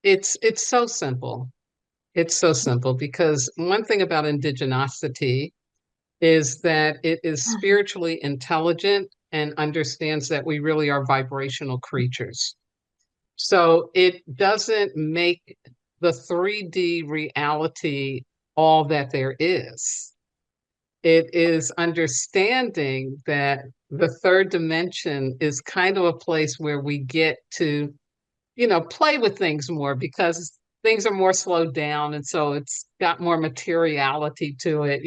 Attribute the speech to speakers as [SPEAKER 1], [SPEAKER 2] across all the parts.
[SPEAKER 1] It's so simple. It's so simple because one thing about indigenosity is that it is spiritually intelligent and understands that we really are vibrational creatures. So it doesn't make the 3D reality all that there is. It is understanding that the third dimension is kind of a place where we get to, play with things more because things are more slowed down. And so it's got more materiality to it.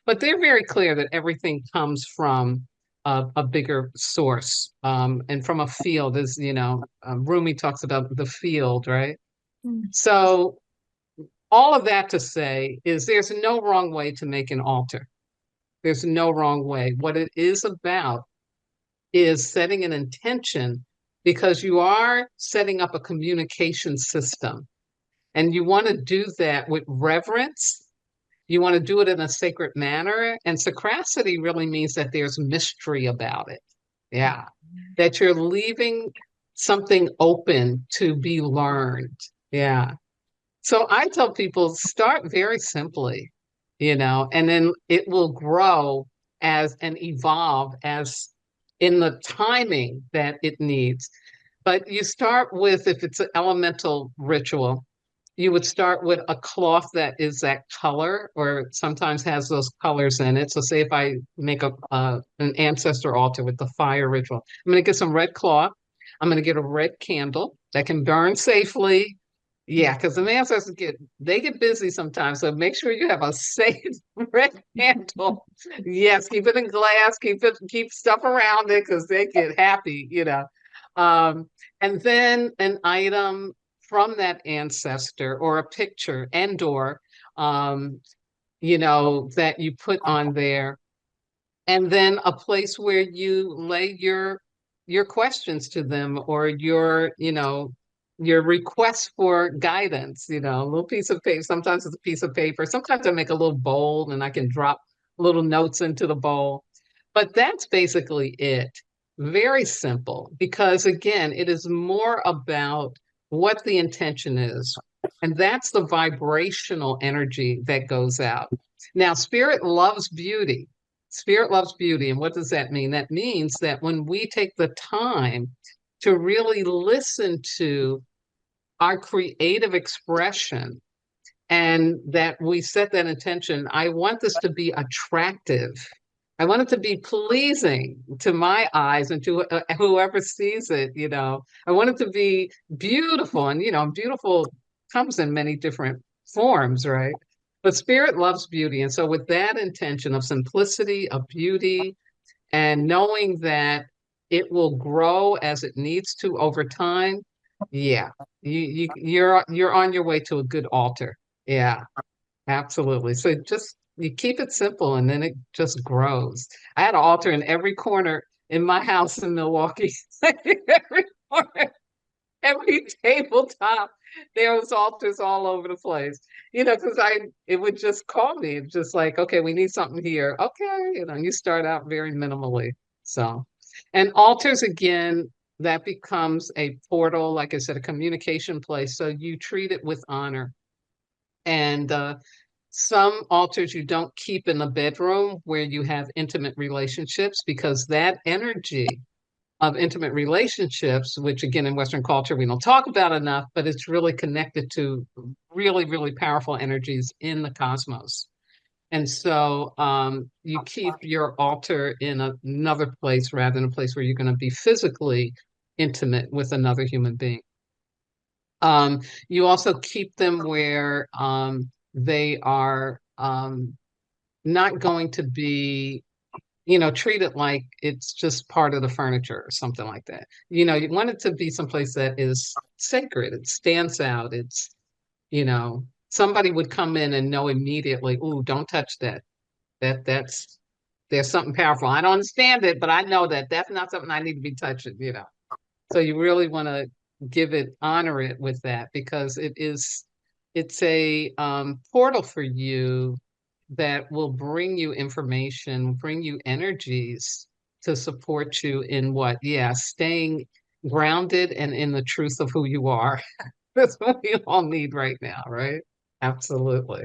[SPEAKER 1] But they're very clear that everything comes from a bigger source and from a field, as Rumi talks about the field, right?
[SPEAKER 2] Mm.
[SPEAKER 1] So all of that to say is there's no wrong way to make an altar. There's no wrong way. What it is about is setting an intention because you are setting up a communication system and you want to do that with reverence. You want to do it in a sacred manner. And sacracity really means that there's mystery about it. Yeah. That you're leaving something open to be learned. Yeah. So I tell people start very simply, and then it will grow as and evolve as in the timing that it needs. But you start with, if it's an elemental ritual, you would start with a cloth that is that color or sometimes has those colors in it. So say if I make an ancestor altar with the fire ritual, I'm going to get some red cloth. I'm going to get a red candle that can burn safely. Yeah, because the ancestors get busy sometimes. So make sure you have a safe red candle. Yes, keep it in glass, keep stuff around it because they get happy. Um, and then an item from that ancestor or a picture and or that you put on there, and then a place where you lay your questions to them or your request for guidance, a little piece of paper. Sometimes it's a piece of paper. Sometimes I make a little bowl and I can drop little notes into the bowl. But that's basically it. Very simple, because again, it is more about what the intention is. And that's the vibrational energy that goes out. Now, spirit loves beauty. Spirit loves beauty. And what does that mean? That means that when we take the time to really listen to our creative expression and that we set that intention, I want this to be attractive. I want it to be pleasing to my eyes and to whoever sees it. I want it to be beautiful. And, beautiful comes in many different forms, right? But spirit loves beauty. And so, with that intention of simplicity, of beauty, and knowing that it will grow as it needs to over time, yeah, you're on your way to a good altar. Yeah. Absolutely. So just you keep it simple and then it just grows. I had an altar in every corner in my house in Milwaukee. Every corner, every tabletop. There was altars all over the place. Because it would just call me. It's just like, okay, we need something here. Okay, you start out very minimally. So, and altars again, that becomes a portal, like I said, a communication place. So you treat it with honor. And some altars you don't keep in the bedroom where you have intimate relationships because that energy of intimate relationships, which again in Western culture we don't talk about enough, but it's really connected to really, really powerful energies in the cosmos. And so you keep your altar in another place rather than a place where you're going to be physically intimate with another human being. You also keep them where they are not going to be, treated like it's just part of the furniture or something like that. You want it to be someplace that is sacred. It stands out. Somebody would come in and know immediately, ooh, don't touch that. That's there's something powerful. I don't understand it, but I know that that's not something I need to be touching. So you really want to honor it with that because it's a portal for you that will bring you information, bring you energies to support you in what? Yeah, staying grounded and in the truth of who you are. That's what we all need right now, right? Absolutely.